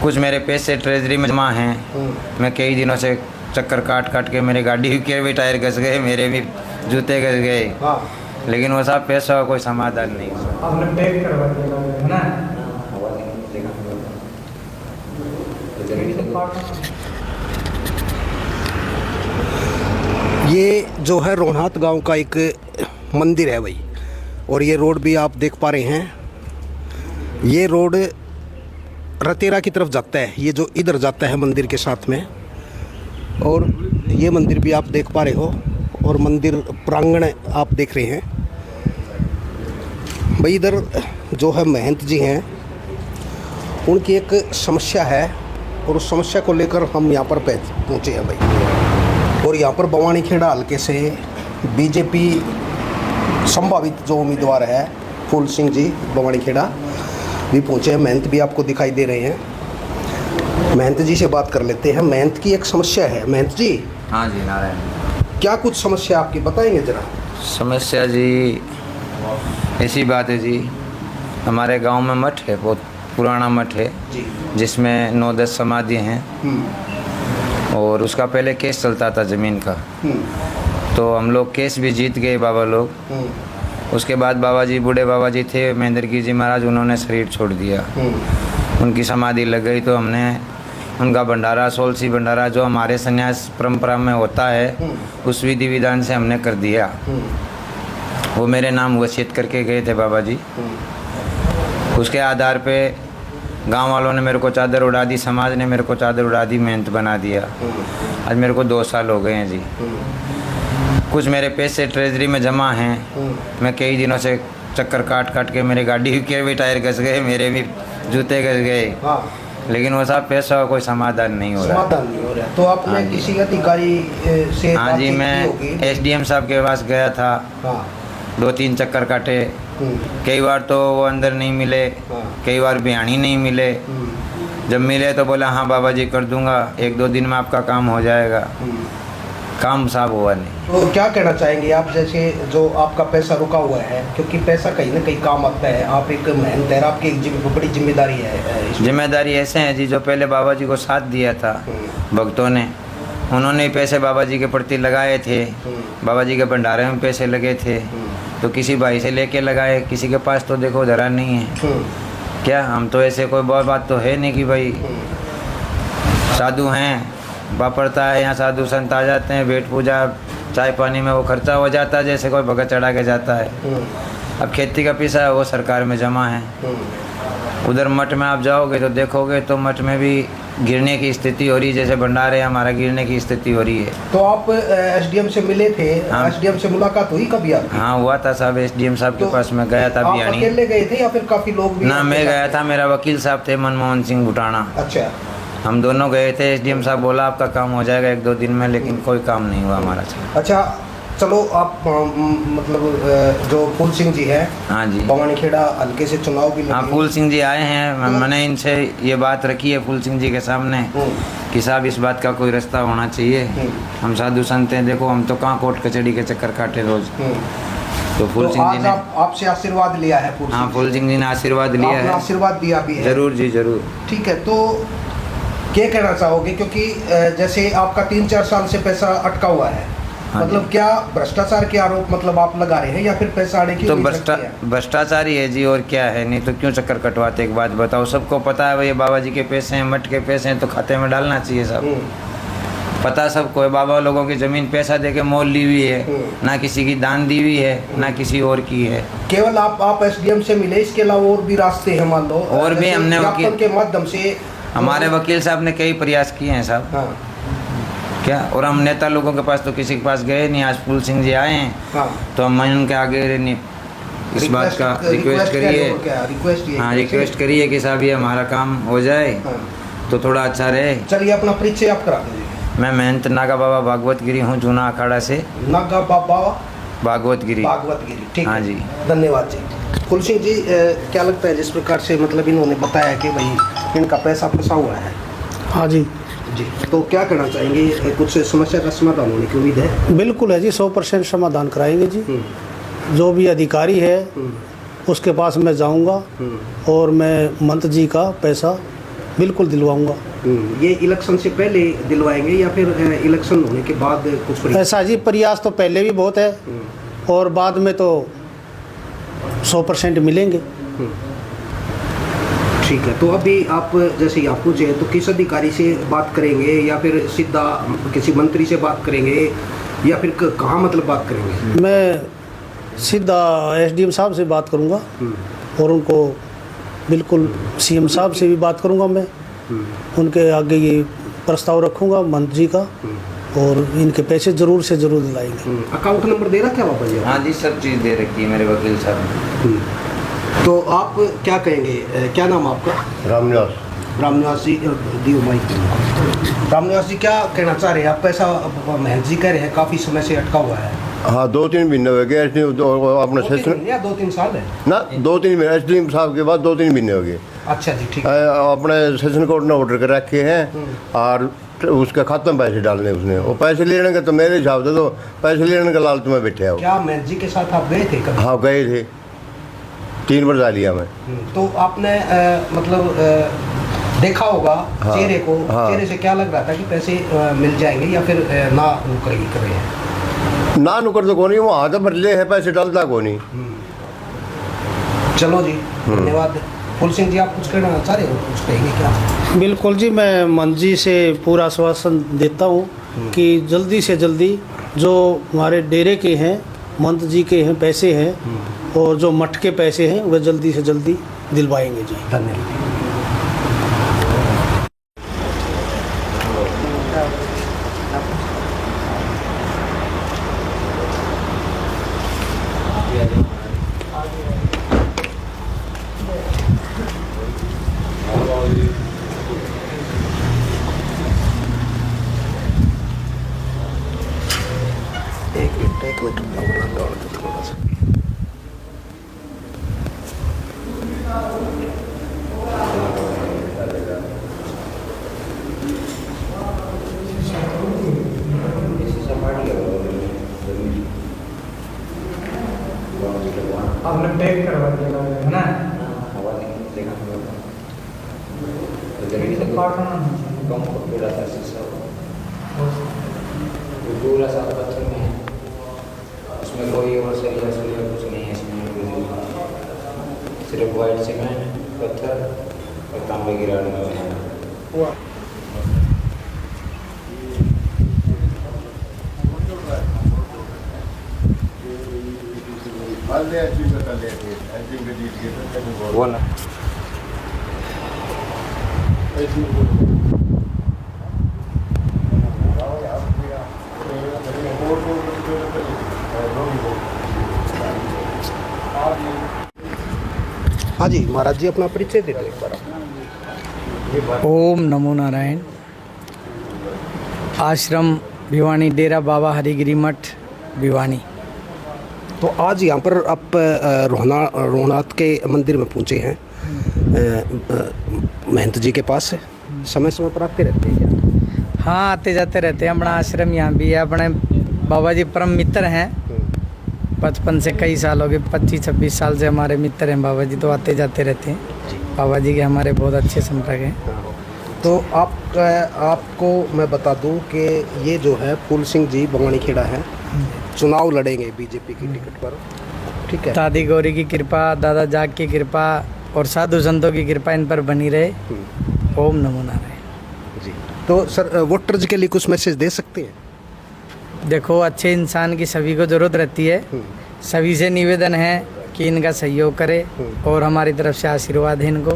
कुछ मेरे पैसे ट्रेजरी में जमा हैं। मैं कई दिनों से चक्कर काट काट के मेरे गाड़ी के भी टायर घस गए, मेरे भी जूते घस गए। लेकिन वो साहब पैसा का कोई समाधान नहीं हुआ। आपने बैग करवा दिया है ना? ये जो है रोहनाथ गांव का एक मंदिर है भाई, और ये रोड भी आप देख पा रहे हैं। ये रोड रतेरा की तरफ जाता है, ये जो इधर जाता है मंदिर के साथ में। और ये मंदिर भी आप देख पा रहे हो, और मंदिर प्रांगण आप देख रहे हैं भाई। इधर जो है महंत जी हैं, उनकी एक समस्या है, और उस समस्या को लेकर हम यहाँ पर पहुँचे हैं भाई। और यहाँ पर बवानीखेड़ा हल्के से बीजेपी संभावित जो उम्मीदवार है फूल सिंह जी बवानीखेड़ा भी पहुँचे हैं। महंत भी आपको दिखाई दे रहे हैं। महंत जी से बात कर लेते हैं। महंत की एक समस्या है। महंत जी। हाँ जी नारायण। क्या कुछ समस्या आपकी बताएंगे ज़रा? समस्या जी ऐसी बात है जी, हमारे गांव में मठ है, बहुत पुराना मठ है जी, जिसमें 9-10 समाधि हैं। और उसका पहले केस चलता था ज़मीन का, तो हम लोग केस भी जीत गए बाबा लोग। उसके बाद बाबा जी, बूढ़े बाबा जी थे महेंद्र गिरी जी महाराज, उन्होंने शरीर छोड़ दिया। उनकी समाधि लग गई, तो हमने उनका भंडारा, सोलसी भंडारा जो हमारे संन्यास परंपरा में होता है, उस विधि विधान से हमने कर दिया। वो मेरे नाम वसीयत करके गए थे बाबा जी। उसके आधार पे गांव वालों ने मेरे को चादर उड़ा दी, समाज ने मेरे को चादर उड़ा दी, मेहनत बना दिया। आज मेरे को 2 साल हो गए हैं जी। कुछ मेरे पैसे ट्रेजरी में जमा हैं। मैं कई दिनों से चक्कर काट काट के मेरे गाड़ी के भी टायर घस गए, मेरे भी जूते घस गए। लेकिन वो साहब पैसा का कोई समाधान नहीं हो रहा। तो आपने किसी अधिकारी से? हाँ जी, मैं एसडीएम साहब के पास गया था। 2-3 चक्कर काटे। कई बार तो वो अंदर नहीं मिले, कई बार बिहानी नहीं मिले। जब मिले तो बोला हाँ बाबा जी कर दूंगा, 1-2 दिन में आपका काम हो जाएगा। काम साहब हुआ नहीं। तो क्या कहना चाहेंगे आप, जैसे जो आपका पैसा रुका हुआ है, क्योंकि पैसा कहीं ना कहीं काम आता है, आप एक मेहनत है, आपकी एक बड़ी जिम्मेदारी है। जिम्मेदारी ऐसे है जी, जो पहले बाबा जी को साथ दिया था भक्तों ने, उन्होंने पैसे बाबा जी के प्रति लगाए थे। बाबा जी के भंडारे में पैसे लगे थे, तो किसी भाई से लेके लगाए, किसी के पास तो देखो धरा नहीं है। क्या हम तो ऐसे कोई बहुत बात तो है नहीं कि भाई साधु हैं, वापरता है यहाँ साधु संत आ जाते हैं, वेट पूजा चाय पानी में वो खर्चा हो जाता है, जैसे कोई भगत चढ़ा के जाता है। अब खेती का पैसा है वो सरकार में जमा है। उधर मठ में आप जाओगे तो देखोगे तो मठ में भी गिरने की स्थिति हो रही है, जैसे भंडारे हमारा गिरने की स्थिति हो रही है। तो आप एसडीएम से मिले थे? हाँ। एसडीएम से मुलाकात हुई कभी आपकी? हाँ हुआ था साहब, एसडीएम साहब के पास मैं गया था। आप अकेले गए थे या फिर काफी लोग भी? ना, मैं गया था, मेरा वकील साहब थे मनमोहन सिंह भुटाना। अच्छा। हम दोनों गए थे। एसडीएम साहब बोला आपका काम हो जाएगा 1-2 दिन में, लेकिन कोई काम नहीं हुआ हमारा। अच्छा चलो, आप मतलब जो फूल सिंह जी है, हाँ जी, बवानीखेड़ा हल्के से चुनाव भी लगे। हाँ फूल सिंह जी आए हैं। मैंने इनसे ये बात रखी है फूल सिंह जी के सामने कि साहब इस बात का कोई रास्ता होना चाहिए। हम साधु संत हैं, देखो हम तो कहाँ कोर्ट कचहरी के चक्कर काटे रोज। तो फूल सिंह जी ने आपसे आशीर्वाद लिया है? हाँ, फूल सिंह जी ने आशीर्वाद लिया है। आशीर्वाद दिया भी है? जरूर जी जरूर। ठीक है, तो क्या कहना चाहोगे, क्योंकि जैसे आपका 3-4 साल से पैसा अटका हुआ है, हाँ, मतलब क्या भ्रष्टाचार के आरोप मतलब आप लगा रहे हैं या फिर पैसा आने की? तो भ्रष्टाचार ही है जी, और क्या है। नहीं तो क्यों चक्कर कटवाते? एक बात बताओ, सबको पता है भाई बाबा जी के पैसे हैं, मठ के पैसे हैं, तो खाते में डालना चाहिए सब। पता सबको है, बाबा लोगों की जमीन पैसा दे के मोल ली हुई है, ना किसी की दान दी हुई है, ना किसी और की है। केवल आप एसडीएम से मिले, इसके अलावा और भी रास्ते हैं मान लो? और भी हमने वकील के माध्यम से, हमारे वकील साहब ने कई प्रयास किए हैं साहब। हाँ। क्या, और हम नेता लोगों के पास तो किसी के पास गए नहीं। आज फूल सिंह जी आए हैं। हाँ। तो हम उनके आगे इस बात का रिक्वेस्ट करिए। हाँ, रिक्वेस्ट करिए कि साहब ये हमारा काम हो जाए। हाँ। तो थोड़ा अच्छा रहे। चलिए अपना परिचय आप करा दीजिए। मैं महंत नागा बाबा भागवत गिरी हूँ, जूना अखाड़ा से। नागा बाबा भागवत गिरी। ठीक। हाँ जी, धन्यवाद जी। फूल सिंह जी, क्या लगता है जिस प्रकार से मतलब इन्होंने बताया कि भाई इनका पैसा फंसा हुआ है? हाँ जी जी, तो क्या करना चाहेंगे? कुछ समस्या का समाधान होने की उम्मीद है? बिल्कुल है जी, 100% समाधान कराएंगे जी। जो भी अधिकारी है उसके पास मैं जाऊंगा और मैं मंत जी का पैसा बिल्कुल दिलवाऊंगा। ये इलेक्शन से पहले दिलवाएंगे या फिर इलेक्शन होने के बाद कुछ प्रयास? ऐसा जी प्रयास तो पहले भी बहुत है और बाद में तो 100% मिलेंगे। ठीक है, तो अभी आप जैसे यहाँ पूछे तो किस अधिकारी से बात करेंगे या फिर सीधा किसी मंत्री से बात करेंगे या फिर कहाँ मतलब बात करेंगे? मैं सीधा SDM साहब से बात करूंगा और उनको बिल्कुल CM साहब से भी बात करूंगा। मैं उनके आगे ये प्रस्ताव रखूंगा मंत्री जी का और इनके पैसे ज़रूर से ज़रूर दिलाएंगे। अकाउंट नंबर दे रखा है बाबा जी? हाँ जी, सब चीज़ दे रखी है मेरे वकील साहब। तो आप क्या कहेंगे, क्या नाम आपका? रामनिवास। रामनिवास जी, दियो माइक। रामनिवास जी क्या कहना चाह रहे हैं आप? पैसा महंत जी कह रहे हैं काफ़ी समय से अटका हुआ है। हाँ, 2-3 महीने हो गए अपने सेशन या 2-3 साल है ना, 2-3 महीने SDM साहब के बाद 2-3 महीने हो गए। अच्छा जी, ठीक है। अपने सेशन कोर्ट ने ऑर्डर कर रखे हैं और उसका खाते में पैसे डालने उसने, वो पैसे लेने का तो मेरे हिसाब से तो पैसे लेने का लालच में बैठे हो। क्या महंत जी के साथ आप गए थे कभी? हाँ, गए थे, 3 बार जा लिया मैं। तो आपने मतलब देखा होगा हाँ, चेहरे को, हाँ। चेहरे से क्या लग रहा था कि पैसे मिल जाएंगे या फिर ना नुकरी कर रहे हैं? ना नुकर तो कौन, वो हाथ भर ले है, पैसे डालता कौन ही। चलो जी, धन्यवाद। फूल सिंह जी, आप कुछ कहना चाह रहे हो? कुछ कहेंगे क्या? बिल्कुल जी, मैं मंत्री जी से पूरा आश्वासन देता हूँ कि जल्दी से जल्दी जो हमारे डेरे के हैं, मंत्री जी के हैं पैसे हैं और जो मठ के पैसे हैं वह जल्दी से जल्दी दिलवाएंगे जी। धन्यवाद। एक मिनट थोड़ा सा। आपने पैक करवा दिया है ना? पूरा साफ पत्थर में है, उसमें कोई और सरिया सरिया कुछ नहीं है। इसमें सिर्फ वाइट सीमेंट, पत्थर और तांबे की राड में है। वो ना हाँ जी महाराज जी, अपना परिचय दे दो एक बार। ओम नमो नारायण। आश्रम भिवानी, डेरा बाबा हरिगिरी मठ भिवानी। तो आज यहाँ पर आप रोहनाथ के मंदिर में पहुँचे हैं, महंत जी के पास। समय समय पर आते रहते हैं क्या? हाँ, आते जाते रहते हैं। अपना आश्रम यहाँ भी है। अपने बाबा जी परम मित्र हैं, बचपन से कई साल हो गए, 25-26 साल से हमारे मित्र हैं बाबा जी, तो आते जाते रहते हैं। बाबा जी के हमारे बहुत अच्छे संपर्क हैं। तो आपको मैं बता दूं कि ये जो है फूल सिंह जी बवानी खेड़ा है, चुनाव लड़ेंगे बीजेपी की टिकट पर। ठीक है, दादी गौरी की कृपा, दादा जाग की कृपा और साधु संतों की कृपा इन पर बनी रहे। ओम नमो नारायण जी। तो सर, वोटर्स के लिए कुछ मैसेज दे सकते हैं? देखो, अच्छे इंसान की सभी को ज़रूरत रहती है। सभी से निवेदन है कि इनका सहयोग करें और हमारी तरफ से आशीर्वाद है इनको।